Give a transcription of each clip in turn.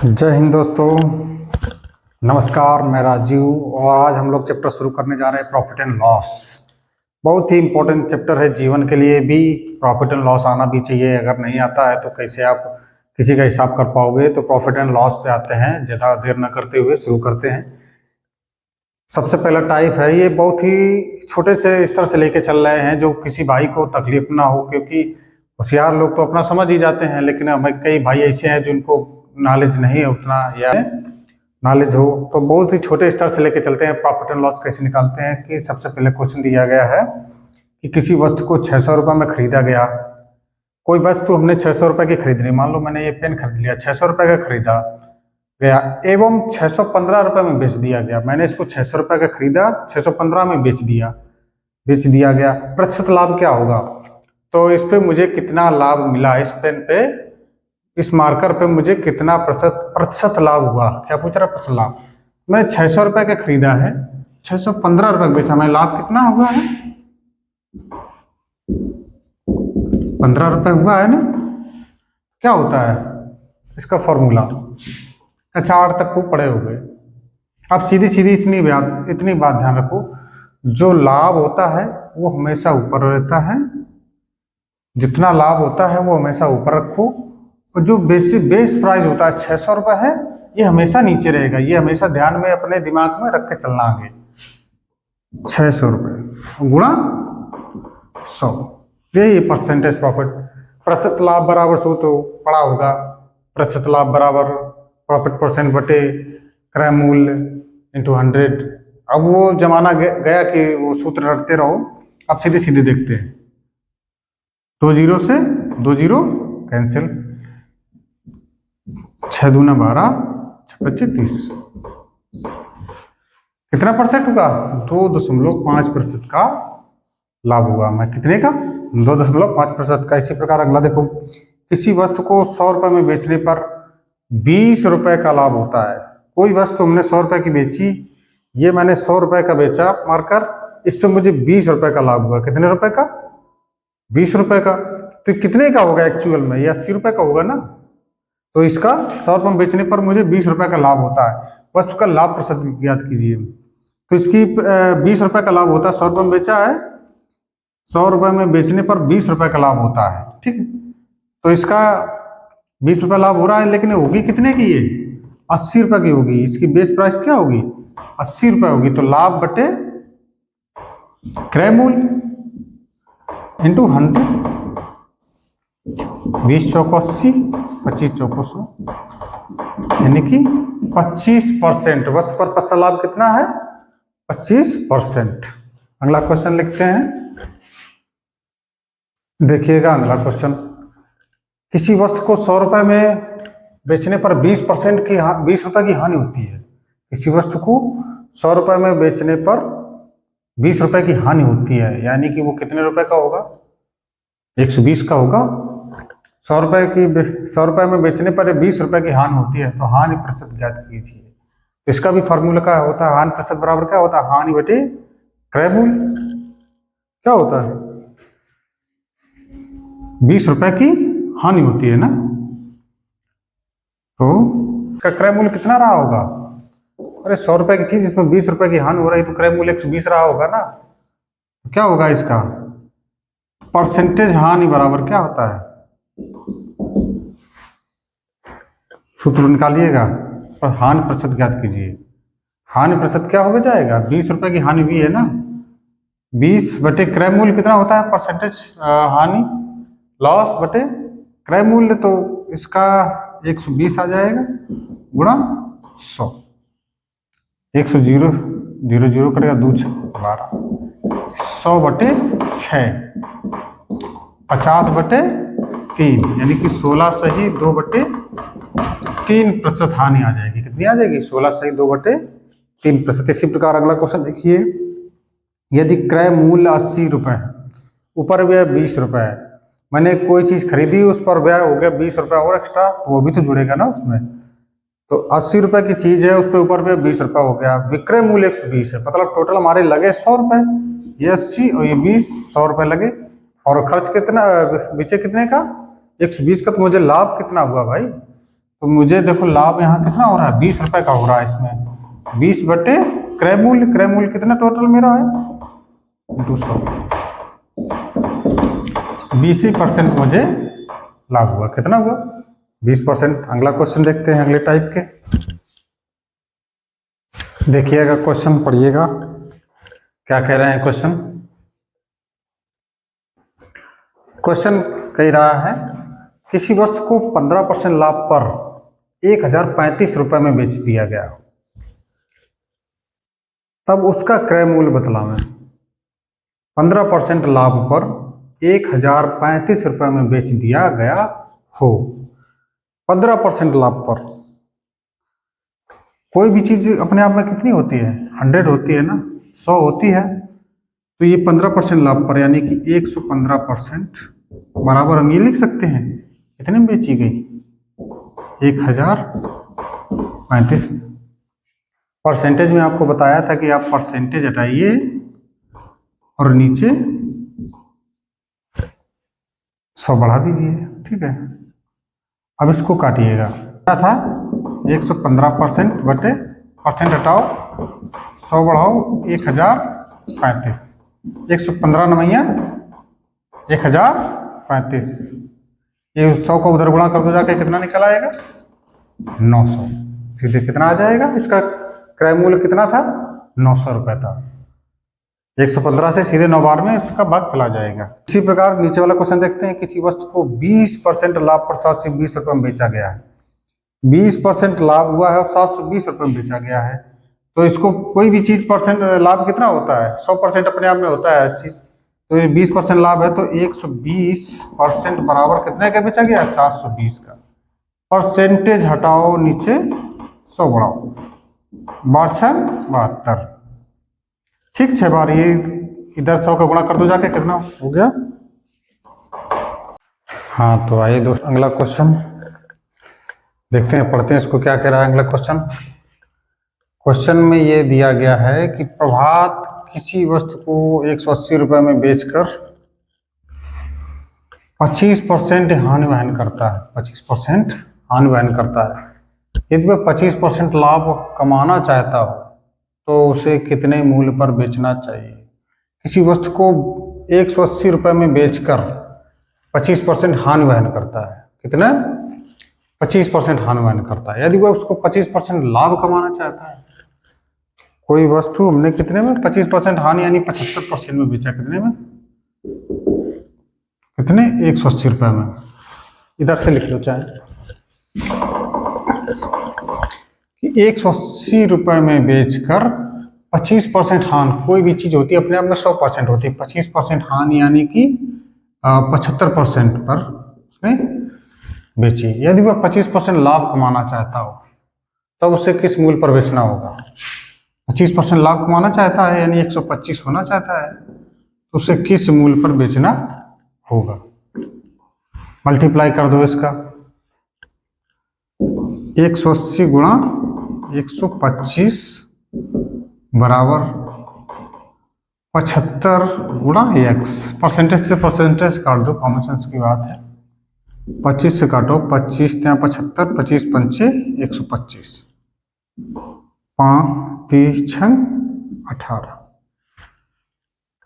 जय हिंद दोस्तों, नमस्कार। मैं राजीव और आज हम लोग चैप्टर शुरू करने जा रहे हैं प्रॉफिट एंड लॉस। बहुत ही इंपॉर्टेंट चैप्टर है, जीवन के लिए भी प्रॉफिट एंड लॉस आना भी चाहिए। अगर नहीं आता है तो कैसे आप किसी का हिसाब कर पाओगे। तो प्रॉफिट एंड लॉस पे आते हैं, ज़्यादा देर न करते हुए शुरू करते हैं। सबसे पहला टाइप है, ये बहुत ही छोटे से स्तर से लेके चल रहे हैं, जो किसी भाई को तकलीफ ना हो, क्योंकि होशियार लोग तो अपना समझ ही जाते हैं, लेकिन हमें कई भाई ऐसे हैं जिनको नॉलेज नहीं है उतना, या नॉलेज हो तो बहुत ही छोटे स्तर से लेके चलते हैं। प्रॉफिट एंड लॉस कैसे निकालते हैं कि सबसे पहले क्वेश्चन दिया गया है कि किसी वस्तु को 600 रुपये में खरीदा गया। कोई वस्तु हमने 600 रुपये की खरीदनी, मान लो मैंने ये पेन खरीद लिया, 600 रुपये का खरीदा गया एवं 615 रुपये में बेच दिया गया। मैंने इसको 600 रुपये का खरीदा, 615 में बेच दिया गया। प्रतिशत लाभ क्या होगा? तो इस पे मुझे कितना लाभ मिला, इस पेन पे, इस मार्कर पे मुझे कितना प्रतिशत लाभ हुआ। क्या पूछ रहा है? प्रतिशत लाभ। मैं 600 रुपये का खरीदा है, 615 रुपये का बेचा, मैं लाभ कितना हुआ है? 15 रुपये हुआ है ना। क्या होता है इसका फॉर्मूला? कक्षा 8 तक खूब पढ़े हो गए। अब सीधी सीधी इतनी बात ध्यान रखो, जो लाभ होता है वो हमेशा ऊपर रहता है। जितना लाभ होता है वो हमेशा ऊपर रखो, और जो बेस प्राइस होता है 600 रुपये है, ये हमेशा नीचे रहेगा। ये हमेशा ध्यान में अपने दिमाग में रख के चलना आगे। 600 रुपये गुणा 100, ये परसेंटेज प्रॉफिट। प्रतिशत लाभ बराबर सूत्र तो पड़ा होगा, प्रतिशत लाभ बराबर प्रॉफिट परसेंट बटे क्रय मूल्य इंटू 100। अब वो जमाना गया कि वो सूत्र रटते रहो। अब सीधे सीधे देखते हैं, 2 जीरो से 2 जीरो कैंसिल, 6 दूना 12, 6 30। कितना परसेंट होगा? 2.5% का लाभ हुआ। मैं कितने का? 2.5% का। इसी प्रकार अगला देखो, किसी वस्तु को 100 रुपये में बेचने पर 20 रुपये का लाभ होता है। कोई वस्तु हमने 100 रुपये की बेची, ये मैंने 100 रुपये का बेचा मार्कर, इस पर मुझे 20 रुपये का लाभ हुआ। कितने रुपए का? 20 रुपये का। तो कितने का होगा एक्चुअल में? ये 80 रुपये का होगा ना। तो इसका 100 रुपये में बेचने पर मुझे 20 रुपये का लाभ होता है। वस्तु का लाभ प्रतिशत ज्ञात कीजिए। तो इसकी 20 रुपये का लाभ होता है। 100 रुपये में बेचा है, 100 रुपये में बेचने पर 20 रुपये का लाभ होता है। ठीक है, तो इसका 20 रुपये लाभ हो रहा है, लेकिन होगी कितने की? ये 80 रुपये की होगी। इसकी बेस प्राइस क्या होगी? 80 रुपये होगी। तो लाभ बटे क्रय मूल्य इंटू 100। 20 चौको 80, 25 चौको 100, यानी कि 25%। वस्तु पर प्रतिशत लाभ कितना है? 25%। अगला क्वेश्चन लिखते हैं, देखिएगा अगला क्वेश्चन। किसी वस्तु को 100 रुपये में बेचने पर 20 रुपये की हानि होती है। किसी वस्तु को 100 रुपये में बेचने पर 20 रुपये की हानि होती है, यानी कि वो कितने रुपए का होगा? 120 का होगा। 100 रुपये में बेचने पर 20 रुपये की हानि होती है, तो हानि प्रतिशत ज्ञात कीजिए। इसका भी फॉर्मूला क्या होता है? हानि प्रतिशत बराबर क्या होता है? हानि बटे क्रय मूल्य। क्या होता है? 20 रुपये की हानि होती है ना, तो इसका क्रय मूल्य कितना रहा होगा? अरे 100 रुपये की चीज, इसमें 20 रुपये की हानि हो रही, तो क्रय मूल्य 120 रहा होगा ना। तो क्या होगा इसका? परसेंटेज हानि बराबर क्या होता है? सूत्र निकालिएगा और हानि प्रतिशत ज्ञात कीजिए। हानि प्रतिशत क्या हो जाएगा? 20 रुपये की हानि हुई है ना, 20 बटे क्रय मूल्य कितना होता है? परसेंटेज हानि लॉस बटे क्रय मूल्य, तो इसका 120 आ जाएगा गुणा 100। 100 0 कटेगा, 2 6 12, 100 बटे 6, 50 बटे 3, यानी कि 16 सही 2 बटे 3% हानि आ जाएगी। कितनी आ जाएगी? 16 सही 2 बटे 3%। इसी प्रकार अगला क्वेश्चन देखिए, यदि क्रय मूल्य 80 रुपये है, ऊपर व्यय 20 रुपये है, मैंने कोई चीज खरीदी, उस पर व्यय हो गया 20 रुपये और एक्स्ट्रा, तो वो भी तो जुड़ेगा ना उसमें। तो 80 रुपये की चीज है, उस पर ऊपर व्यय 20 रुपये हो गया, विक्रय मूल्य 120 है, मतलब टोटल हमारे लगे 100 रुपये। ये 80 और ये 20, 100 रुपये लगे। और खर्च कितना, बीचे कितने का? 120 का। तो मुझे लाभ कितना हुआ भाई? तो मुझे देखो लाभ यहाँ कितना हो रहा है, 20 रुपए का हो रहा है। इसमें 20 बटे क्रय मूल्य कितना टोटल मेरा है 200, 20% मुझे लाभ हुआ। कितना हुआ 20%। अगला क्वेश्चन देखते हैं अगले टाइप के। देखिएगा क्वेश्चन, पढ़िएगा क्या कह रहे हैं क्वेश्चन। क्वेश्चन कह रहा है किसी वस्तु को 15% लाभ पर 1035 रुपए में बेच दिया गया, तब उसका क्रय मूल्य बतलावें। 15% लाभ पर 1035 रुपए में बेच दिया गया हो। 15% लाभ पर कोई भी चीज अपने आप में कितनी होती है 100 होती है ना, 100 होती है। तो ये 15% लाभ पर यानी कि 115% बराबर हम ये लिख सकते हैं कितने में बेची गई 1035। परसेंटेज में आपको बताया था कि आप परसेंटेज हटाइए और नीचे 100 बढ़ा दीजिए, ठीक है। अब इसको काटिएगा, क्या था 115% बटे परसेंट हटाओ 100 बढ़ाओ 1035, 115 नमैया 1035। ये 100 को उधर गुणा कर दो जाके कितना निकल आएगा 900। सीधे कितना आ जाएगा, इसका क्रय मूल्य कितना था 900 रुपए था। 115 से सीधे 9 बार में उसका भाग चला जाएगा। इसी प्रकार नीचे वाला क्वेश्चन देखते हैं। किसी वस्तु को 20% लाभ पर 720 रुपए में बेचा गया है। 20% लाभ हुआ है और 720 रुपए में बेचा गया है। तो इसको कोई भी चीज परसेंट लाभ कितना होता है 100% अपने आप में होता है चीज। तो ये 20% लाभ है तो 120% बराबर कितने का बेचा गया 720 का। परसेंटेज हटाओ नीचे 100 बढ़ाओ 72। ठीक 6 बार ये इधर 100 का गुणा कर दो जाके कितना हो गया। हाँ तो आइए दोस्त अगला क्वेश्चन देखते हैं, पढ़ते हैं इसको क्या कह रहा है अगला क्वेश्चन। क्वेश्चन में ये दिया गया है कि प्रभात किसी वस्तु को 180 रुपए में बेचकर 25% हानि वहन करता है। 25% हानि वहन करता है। यदि वह 25% लाभ कमाना चाहता हो तो उसे कितने मूल्य पर बेचना चाहिए। किसी वस्तु को 180 रुपए में बेचकर 25% हानि वहन करता है। कितना 25% हानि वहन करता है। यदि वह उसको 25% लाभ कमाना चाहता है, कोई वस्तु हमने कितने में 25% हानि यानी 75% में बेचा, कितने में कितने 180 रुपए में। इधर से लिख लो चाहे कि 180 रुपए में बेचकर 25% हानि, कोई भी चीज होती है अपने आप में 100% होती है, 25% हानि यानी कि 75% पर उसने बेची। यदि वह 25% लाभ कमाना चाहता हो तब उसे किस मूल्य पर बेचना होगा। 25% लाभ कमाना चाहता है यानी 125 होना चाहता है तो उसे किस मूल्य पर बेचना होगा। मल्टीप्लाई कर दो इसका, 180 गुणा 125 बराबर 75 गुणा x। परसेंटेज से परसेंटेज काट दो, कॉमन सेंस की बात है। 25 से काटो, 25 ત્યાં 75, 25 पंचे 125, 5 30 छंग 18,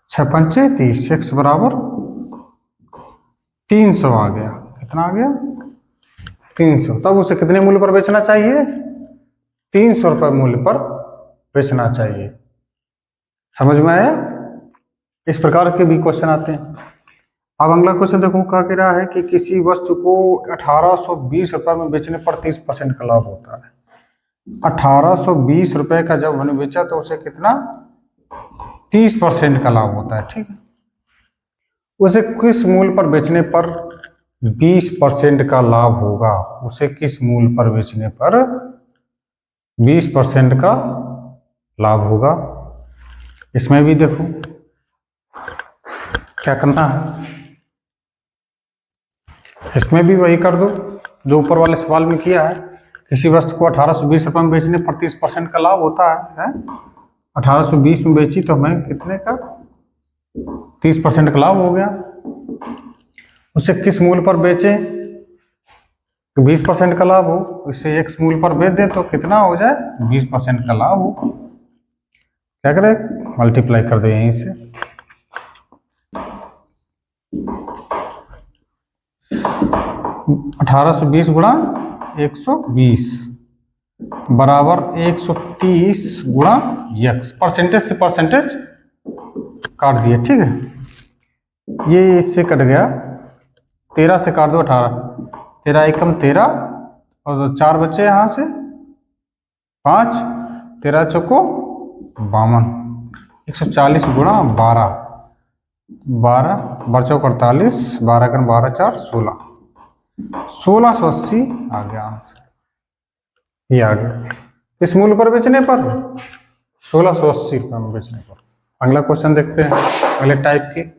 6 पंचे 30, x बराबर 300 आ गया। कितना आ गया 300। तब उसे कितने मूल्य पर बेचना चाहिए 300 रुपए मूल्य पर बेचना चाहिए। समझ में आया। इस प्रकार के भी क्वेश्चन आते हैं। अब अगला क्वेश्चन देखो क्या कह रहा है कि किसी वस्तु को 1820 रुपए में बेचने पर 30% का लाभ होता है। 1820 रुपए का जब हमने बेचा तो उसे कितना 30% का लाभ होता है, ठीक है। उसे किस मूल्य पर बेचने पर 20% का लाभ होगा। उसे किस मूल्य पर बेचने पर 20% का लाभ होगा। इसमें भी देखो क्या करना है, इसमें भी वही कर दो जो ऊपर वाले सवाल में किया है। किसी वस्तु को 1820 रुपए में बेचने पर 30% का लाभ होता है। 1820 में बेची तो हमें कितने का 30% का लाभ हो गया। उसे किस मूल्य पर बेचे 20% का लाभ हो, इसे x मूल्य पर बेच दे तो कितना हो जाए, 20% का लाभ हो। क्या करें, मल्टीप्लाई कर दे यहीं से। 1820 गुणा 120 बराबर 130 गुणा x। परसेंटेज से परसेंटेज काट दिए, ठीक है। ये इससे कट गया, 13 से काट दो 18, 13 एकम 13 और 4 बचे यहाँ से 5, 13 चौको 52, 140 गुणा 12, 12 बचो 48, 12 कम 12 4 16, 1680 आ गया आंसर, ये आ गया। इस मूल्य पर बेचने पर 1680 रुपये में बेचने पर। अगला क्वेश्चन देखते हैं अगले टाइप के।